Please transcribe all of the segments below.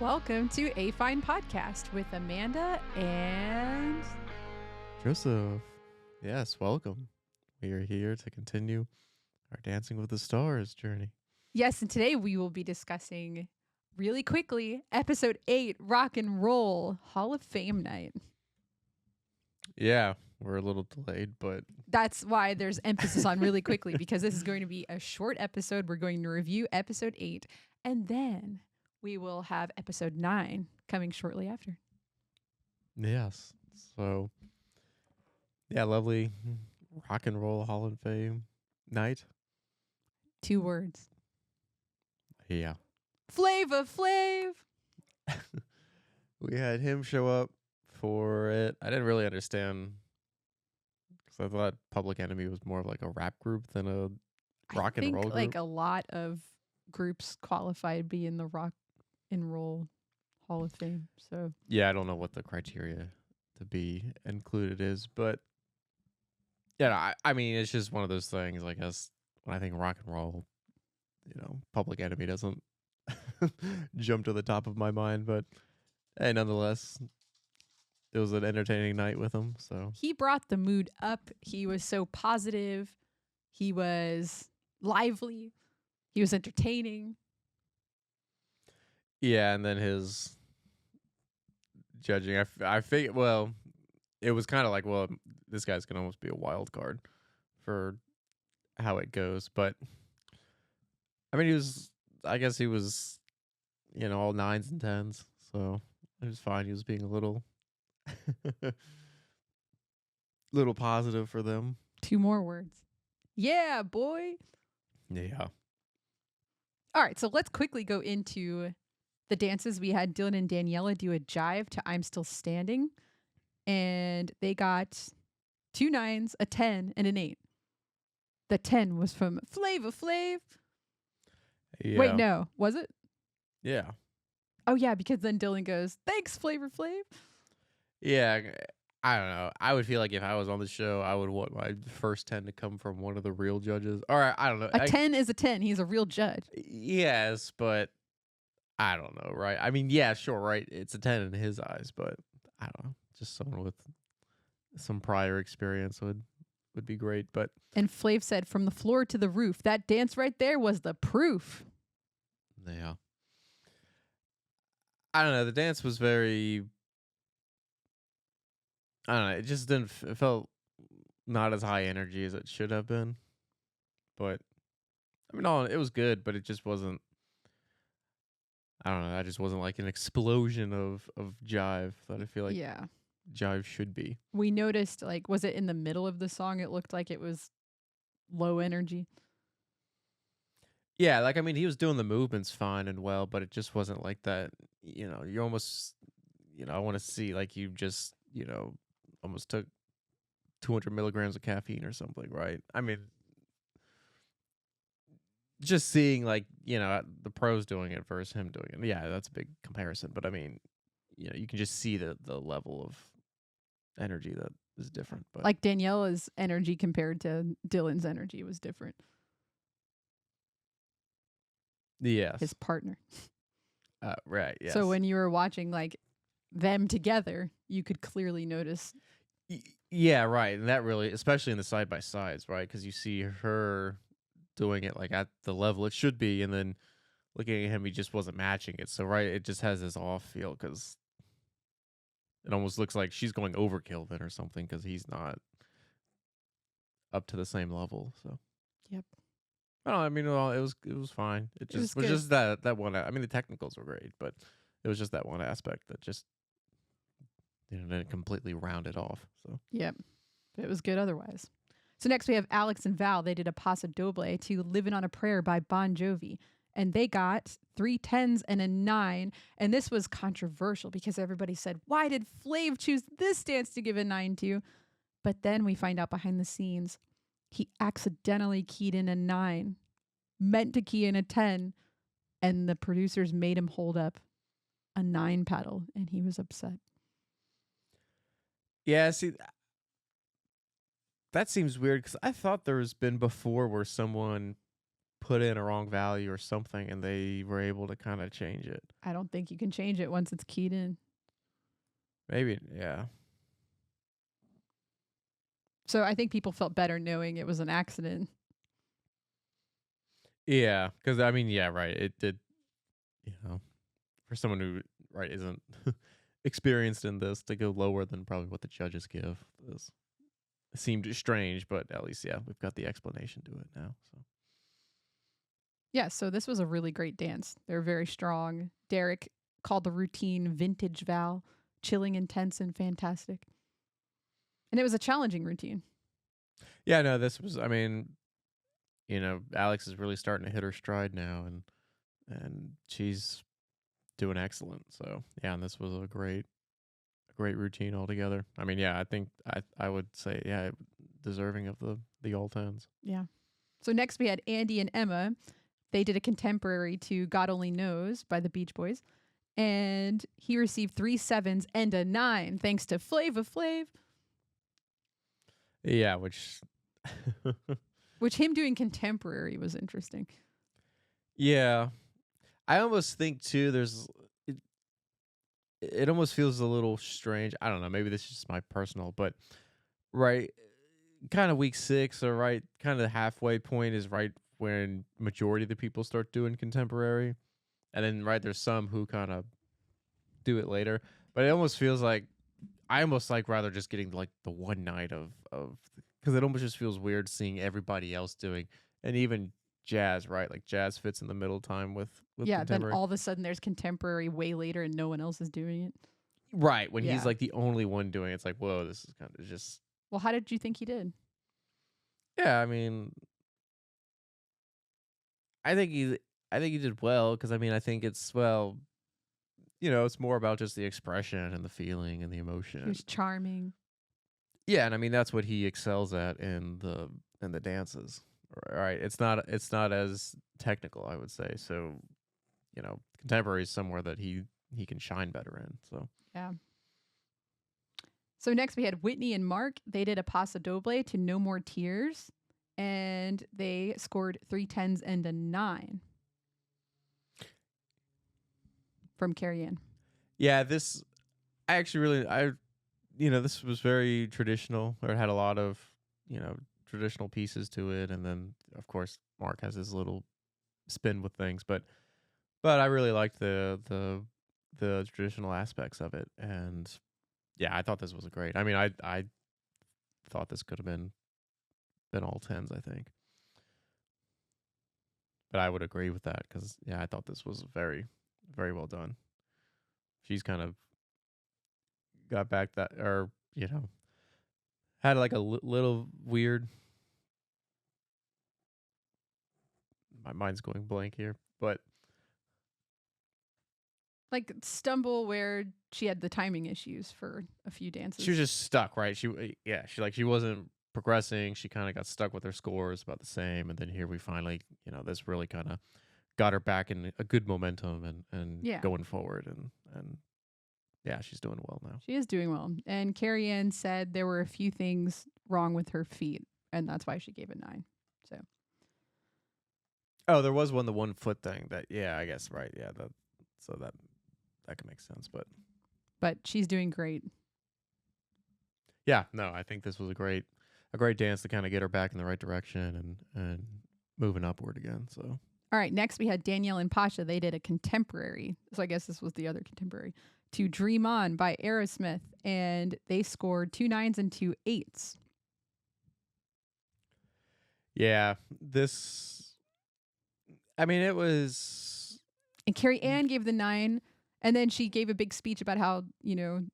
Welcome to A Fine Podcast with Amanda and Joseph. Yes, welcome. We are here to continue our Dancing with the Stars journey. yes, and today we will be discussing really quickly episode 8, Rock and Roll Hall of Fame night. Yeah, we're a little delayed, but That's why there's emphasis on really quickly, because this is going to be a short episode. We're going to review episode 8, and then we will have episode 9 coming shortly after. yes. So, yeah, lovely Rock and Roll Hall of Fame night. 2 words. Yeah. Flava Flav! We had him show up for it. I didn't really understand because I thought Public Enemy was more of like a rap group than a rock and roll group. Like a lot of groups qualify to be in the Rock and Roll Hall of Fame. So Yeah, I don't know what the criteria to be included is, but yeah, I mean, it's just one of those things. I guess when I think rock and roll, Public Enemy doesn't jump to the top of my mind, but hey, nonetheless, it was an entertaining night with him. So he brought the mood up. He was so positive. He was lively. He was entertaining. yeah, and then his judging, I think, well, it was kind of like, well, this guy's gonna almost be a wild card for how it goes, but I mean, I guess he was, all 9s and 10s, so it was fine. He was being a little little positive for them. 2 more words. Yeah, boy. Yeah. All right, so let's quickly go into the dances. We had Dylan and Daniela do a jive to I'm Still Standing, and they got 2 9s, a 10, and an 8. The 10 was from Flava Flav. Yeah. Wait, no, was it? Yeah. Oh, yeah, because then Dylan goes, thanks, Flavor Flav. Yeah. I don't know. I would feel like if I was on the show, I would want my first 10 to come from one of the real judges. All right, I don't know. A 10 is a 10. He's a real judge. Yes, but I don't know, right? I mean, yeah, sure, right? It's a 10 in his eyes, but I don't know. Just someone with some prior experience would be great, but And Flav said, from the floor to the roof. That dance right there was the proof. yeah. I don't know. The dance was very, I don't know. It just didn't, it felt not as high energy as it should have been. But, I mean, it was good, but it just wasn't, I don't know. That just wasn't like an explosion of jive that I feel like Yeah. jive should be. We noticed, like, was it in the middle of the song? It looked like it was low energy. Yeah, like, I mean, he was doing the movements fine and well, but it just wasn't like that. You almost, I want to see like you just, almost took 200 milligrams of caffeine or something, right? I mean, just seeing like, the pros doing it versus him doing it. Yeah, that's a big comparison. But I mean, you can just see the level of energy that is different. But Like Daniela's energy compared to Dylan's energy was different. yes, His partner. right. Yes. So when you were watching like them together, you could clearly notice. Yeah, right. And that really, especially in the side by sides, right? Because you see her doing it like at the level it should be, and then looking at him, he just wasn't matching it. So, right, it just has this off feel because it almost looks like she's going overkill then or something because he's not up to the same level. So, Yep. well, I mean, well, it was fine. It just was good. just that one. I mean, the technicals were great, but it was just that one aspect that just didn't completely round it off. So, Yep. It was good otherwise. So next we have Alex and Val. They did a Paso Doble to Living on a Prayer by Bon Jovi. And they got 3 10s and a 9. And this was controversial because everybody said, why did Flav choose this dance to give a 9 to? But then we find out behind the scenes, he accidentally keyed in a 9, meant to key in a 10. And the producers made him hold up a 9 paddle. And he was upset. yeah, see, that seems weird because I thought there's been before where someone put in a wrong value or something, and they were able to kind of change it. I don't think you can change it once it's keyed in. Maybe, yeah. So I think people felt better knowing it was an accident. Yeah, because I mean, yeah, right. It did, you know, for someone who right isn't experienced in this to go lower than probably what the judges give is seemed strange, but at least yeah, we've got the explanation to it now. So Yeah, so this was a really great dance. They're very strong. Derek called the routine vintage Val, chilling, intense, and fantastic. And it was a challenging routine. yeah, no, this was. I mean, Alex is really starting to hit her stride now, and she's doing excellent. So yeah, and this was a great routine altogether. I mean, yeah, I think I would say yeah, deserving of the all tens. Yeah. So next we had Andy and Emma. They did a contemporary to God Only Knows by the Beach Boys. And he received 3 sevens and a 9 thanks to Flava Flav, Yeah, which which him doing contemporary was interesting. yeah, I almost think too. It, it almost feels a little strange. I don't know. Maybe this is just my personal, but right, kind of week 6 or right, kind of the halfway point is right when majority of the people start doing contemporary, and then right there's some who kind of do it later. But it almost feels like I almost like rather just getting like the one night of because it almost just feels weird seeing everybody else doing, and even jazz, right? Like jazz fits in the middle time with Yeah, then contemporary. all of a sudden there's contemporary way later and no one else is doing it. Right, when Yeah. he's like the only one doing it, it's like, whoa, this is kind of just Well, how did you think he did? yeah. I mean, I think he I think he did well because I mean I think it's well, it's more about just the expression and the feeling and the He emotion. was charming. Yeah, and I mean that's what he excels at in the dances. Right, it's not as technical, I would say. So contemporary is somewhere that he can shine better in. So Yeah. So next we had Whitney and Mark. They did a paso doble to No More Tears, and they scored 3 10s and a 9 from Carrie Ann. yeah, this I actually really this was very traditional, or it had a lot of traditional pieces to it, and then of course Mark has his little spin with things, but I really liked the traditional aspects of it, and yeah, I thought this was great. I mean, I thought this could have been all tens, I think, but I would agree with that because yeah, I thought this was very very well done. She's kind of got back that, or had like a little weird. My mind's going blank here, but Like stumble where she had the timing issues for a few dances. she was just stuck, right? She wasn't progressing. She kind of got stuck with her scores about the same, and then here we finally, this really kind of got her back in a good momentum and Yeah. going forward, and yeah, she's doing well now. She is doing well. And Carrie Ann said there were a few things wrong with her feet, and that's why she gave it 9. So Oh, there was the 1 foot thing that yeah, I guess right, yeah, so that can make sense, but she's doing great. yeah, no, I think this was a great dance to kind of get her back in the right direction and moving upward again. So All right, next we had Danielle and Pasha. They did a contemporary. So I guess this was the other contemporary to Dream On by Aerosmith, and they scored 2 9s and 2 8s. yeah, I mean, it was And Carrie Ann gave the 9, and then she gave a big speech about how,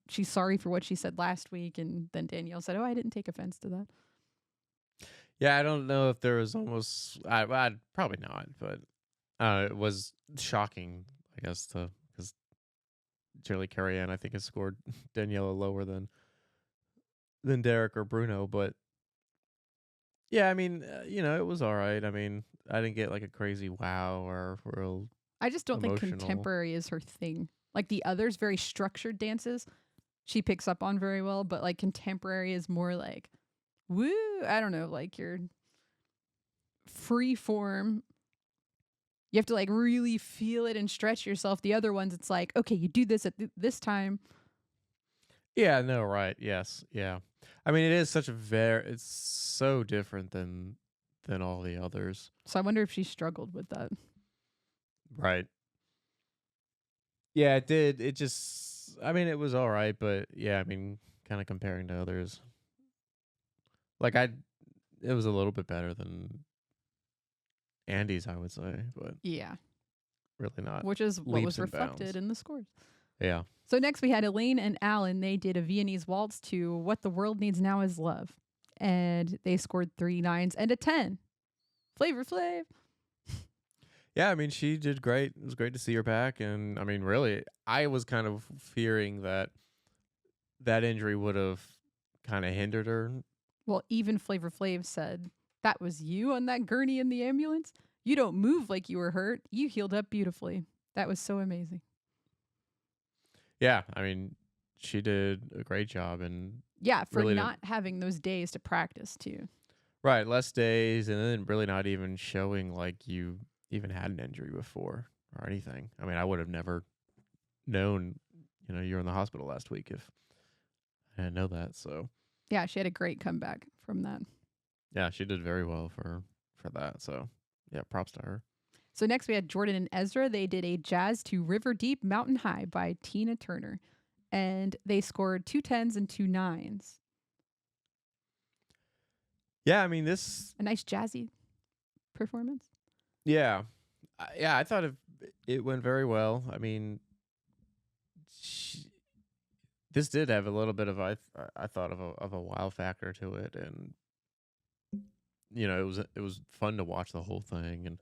she's sorry for what she said last week. And then Danielle said, "Oh, I didn't take offense to that." yeah, I don't know if there was almost I'd probably not, but it was shocking, I guess, because Jerry Carrie Ann I think has scored Daniela lower than Derek or Bruno, but yeah, I mean, it was all right. I mean, I didn't get like a crazy wow or real I just don't think emotional. contemporary is her thing. Like the others, very structured dances, she picks up on very well, but like contemporary is more like, woo, I don't know, like your free form You have to like really feel it and stretch yourself. The other ones, it's like, okay, you do this at this time. Yeah, no, right. Yes. Yeah. I mean, it is such a it's so different than all the others. So I wonder if she struggled with that. Right. Yeah, it did. It just I mean, it was all right, but yeah, I mean, kind of comparing to others. Like it was a little bit better than Andy's, I would say, but Yeah. really not Which is what leaps was and reflected bounds. in the scores. Yeah. So next we had Elaine and Alan. They did a Viennese waltz to What the World Needs Now Is Love. And they scored 3 nines and a 10. Flavor Flav. Yeah, I mean, she did great. It was great to see her back, and I mean, really, I was kind of fearing that that injury would have kind of hindered her. Well, even Flavor Flav said, that was you on that gurney in the ambulance? You don't move like you were hurt. You healed up beautifully. That was so amazing. Yeah, I mean, she did a great job, and Yeah, for really not having those days to practice too. right, less days, and then really not even showing like you even had an injury before or anything. I mean, I would have never known, you were in the hospital last week if I didn't know that. So Yeah, she had a great comeback from that. yeah, she did very well for that. So yeah, props to her. So next we had Jordan and Ezra. They did a Jazz to River Deep Mountain High by Tina Turner. And they scored 2 10s and 2 9s. Yeah, I mean this. A nice jazzy performance. Yeah, yeah, I thought it went very well. I mean, this did have a little bit of I thought of a wow factor to it, and it was fun to watch the whole thing, and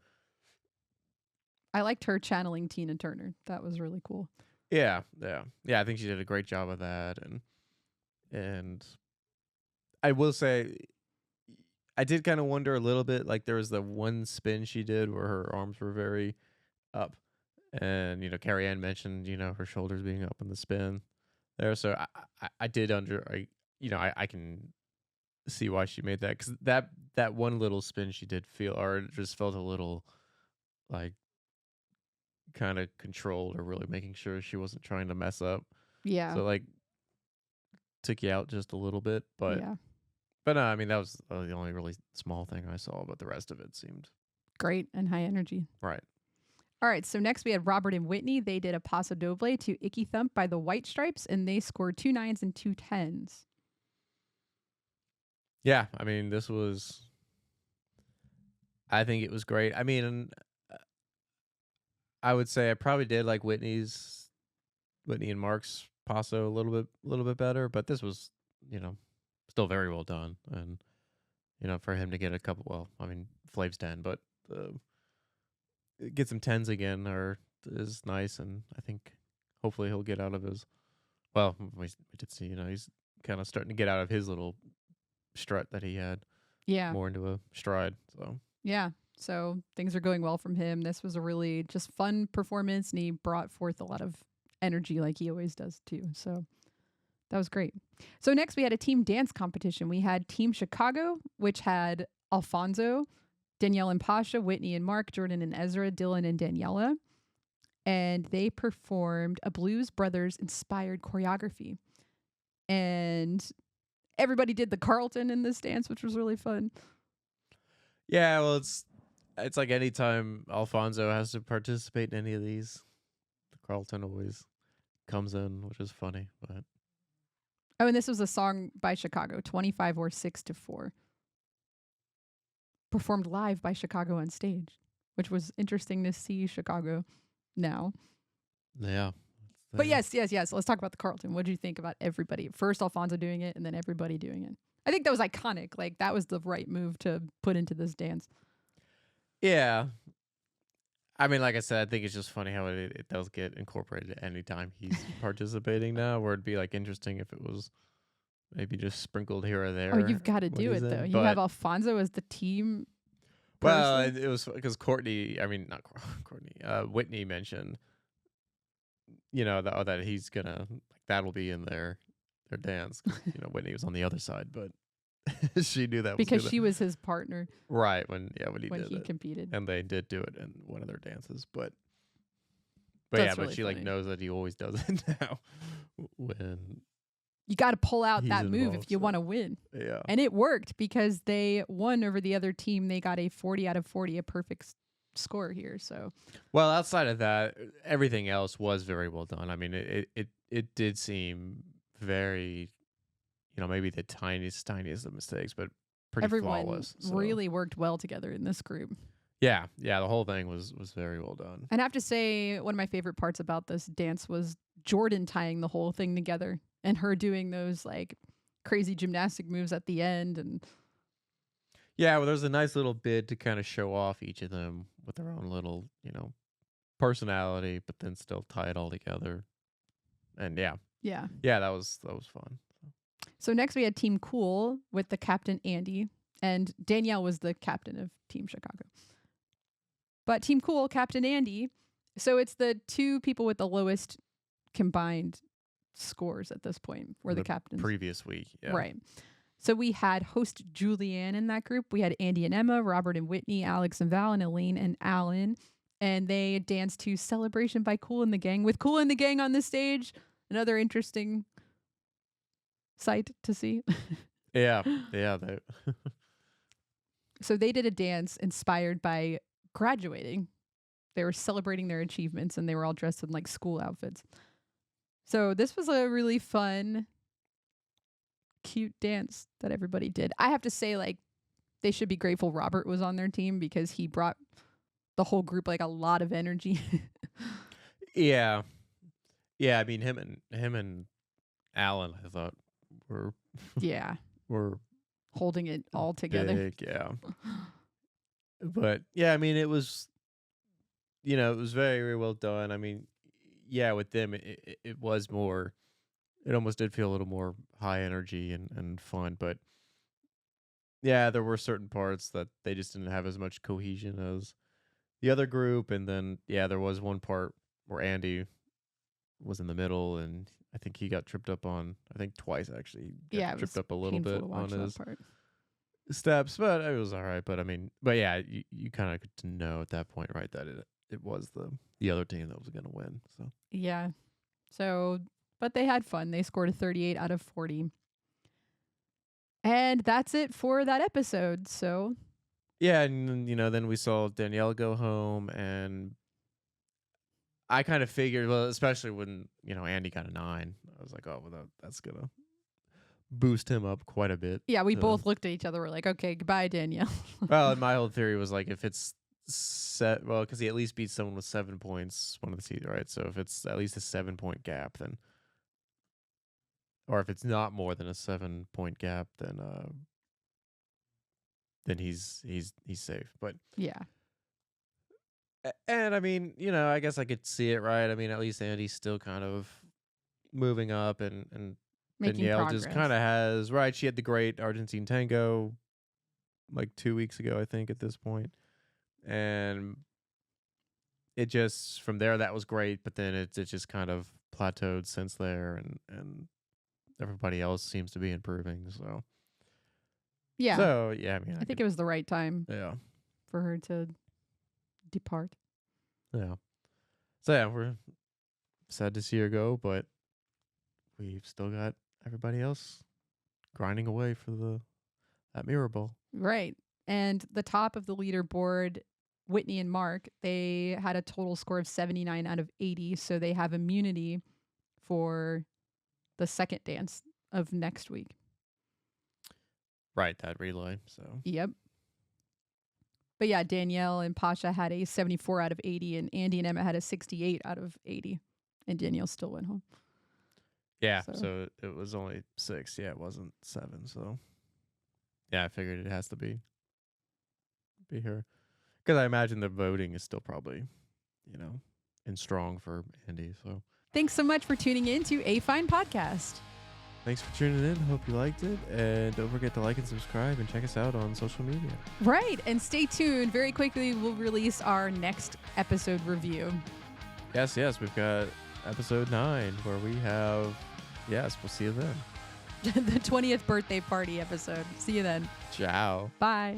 I liked her channeling Tina Turner. That was really cool. yeah. I think she did a great job of that, and I will say I did kind of wonder a little bit. Like there was the one spin she did where her arms were very up, and Carrie Ann mentioned her shoulders being up in the spin there. So I did I can see why she made that, because that one little spin she did feel, or it just felt a little like kind of controlled, or really making sure she wasn't trying to mess up. Yeah. So like took you out just a little bit, but Yeah. no, I mean that was the only really small thing I saw, but the rest of it seemed Great and high energy. right. All right, so next we had Robert and Whitney. They did a Paso Doble to Icky Thump by the White Stripes, and they scored 2 9s and 2 10s. Yeah, I mean I think it was great. I mean, I would say I probably did like Whitney and Mark's Paso a little bit better, but this was, still very well done. And, for him to get a couple, well, I mean, Flav's 10, but get some 10s again is nice. And I think hopefully he'll get out of his, well, we did see, he's kind of starting to get out of his little strut that he had Yeah. more into a stride. So, Yeah. So things are going well from him. This was a really just fun performance, and he brought forth a lot of energy like he always does too. So that was great. So next we had a team dance competition. We had Team Chicago, which had Alfonso, Danielle and Pasha, Whitney and Mark, Jordan and Ezra, Dylan and Daniela. And they performed a Blues Brothers inspired choreography. And everybody did the Carlton in this dance, which was really fun. yeah, well, it's like anytime Alfonso has to participate in any of these, the Carlton always comes in, which is funny. But Oh, and this was a song by Chicago, 25 or 6 to 4. Performed live by Chicago on stage, which was interesting to see Chicago now. yeah, But yes. Let's talk about the Carlton. What did you think about everybody? First Alfonso doing it and then everybody doing it. I think that was iconic. Like that was the right move to put into this dance. yeah. I mean, like I said, I think it's just funny how it does get incorporated anytime he's participating now. Where it'd be like interesting if it was maybe just sprinkled here or there. Oh, you've got to when do he's it though. in, You have but- Alfonso as the team. Well, person. it was because Courtney. I mean, not Courtney. Whitney mentioned, that he's gonna like that'll be in their dance. 'Cause, Whitney was on the other side, but she knew that because was she was his partner right when he when did he it, competed. and they did do it in one of their dances, but That's but really she funny. like knows that he always does it now when You got to pull out he's that move if involved, you so, want to win. yeah. And it worked because they won over the other team. They got a 40 out of 40, a perfect score here. So, Well, outside of that, everything else was very well done. I mean, it did seem very, maybe the tiniest of mistakes, but pretty everyone flawless. So. really worked well together in this group. Yeah, the whole thing was very well done. And I have to say, one of my favorite parts about this dance was Jordan tying the whole thing together and her doing those like crazy gymnastic moves at the end. And yeah, well, there's a nice little bit to kind of show off each of them with their own little, personality, but then still tie it all together. And yeah, that was fun. So next we had Team Cool with the captain Andy, and Danielle was the captain of Team Chicago. But Team Cool, Captain Andy, so it's the two people with the lowest combined scores at this point were the captains. Previous week, yeah. Right. So we had host Julianne in that group. We had Andy and Emma, Robert and Whitney, Alex and Val, and Elaine and Alan. And they danced to Celebration by Kool and the Gang. With Kool and the Gang on the stage, another interesting sight to see. Yeah. So they did a dance inspired by graduating. They were celebrating their achievements and they were all dressed in like school outfits. So this was a really fun, cute dance that everybody did. I have to say, like, they should be grateful Robert was on their team because he brought the whole group like a lot of energy. Yeah. I mean, him and Alan, I thought were holding it all together. Big, yeah. But yeah, I mean, it was, it was very, very well done. I mean, yeah, with them, it was more, it almost did feel a little more high energy and fun. But yeah, there were certain parts that they just didn't have as much cohesion as the other group. And then, yeah, there was one part where Andy was in the middle and I think he got tripped up on, twice actually. Tripped up a little bit on his steps, but it was all right. But I mean, yeah, you kind of get to know at that point, right, that it was the other team that was going to win. So yeah. So, but they had fun. They scored a 38 out of 40. And that's it for that episode. So yeah, and then we saw Danielle go home, and I kind of figured, well, especially when Andy got a 9, I was like, oh, well, that's gonna boost him up quite a bit. Yeah, we both looked at each other. We're like, okay, goodbye, Danielle. Well, and my whole theory was like, if it's set, well, because he at least beats someone with 7 points one of the seasons, right? So if it's at least a 7-point gap, then, or if it's not more than a 7-point gap, then he's safe. But yeah. And I mean, I guess I could see it, right? I mean, at least Andy's still kind of moving up, and Making Danielle progress. just kind of has, right? She had the great Argentine tango like 2 weeks ago, I think, at this point. And it just, from there, that was great. But then it just kind of plateaued since there, and everybody else seems to be improving. So, yeah. So, yeah, I mean, I think it was the right time for her to depart. Yeah. So, yeah, we're sad to see her go, but we've still got everybody else grinding away for that mirror ball. Right. And the top of the leaderboard, Whitney and Mark, they had a total score of 79 out of 80. So they have immunity for the second dance of next week. Right, that relay. So yep. But yeah, Danielle and Pasha had a 74 out of 80, and Andy and Emma had a 68 out of 80, and Danielle still went home. Yeah, so it was only 6. Yeah, it wasn't 7. So yeah, I figured it has to be her, because I imagine the voting is still probably, in strong for Andy. So thanks so much for tuning in to A Fine Podcast. Thanks for tuning in. Hope you liked it. And don't forget to like and subscribe and check us out on social media. Right. And stay tuned. Very quickly, we'll release our next episode review. Yes. We've got episode 9 where we have, we'll see you then. the 20th birthday party episode. See you then. Ciao. Bye.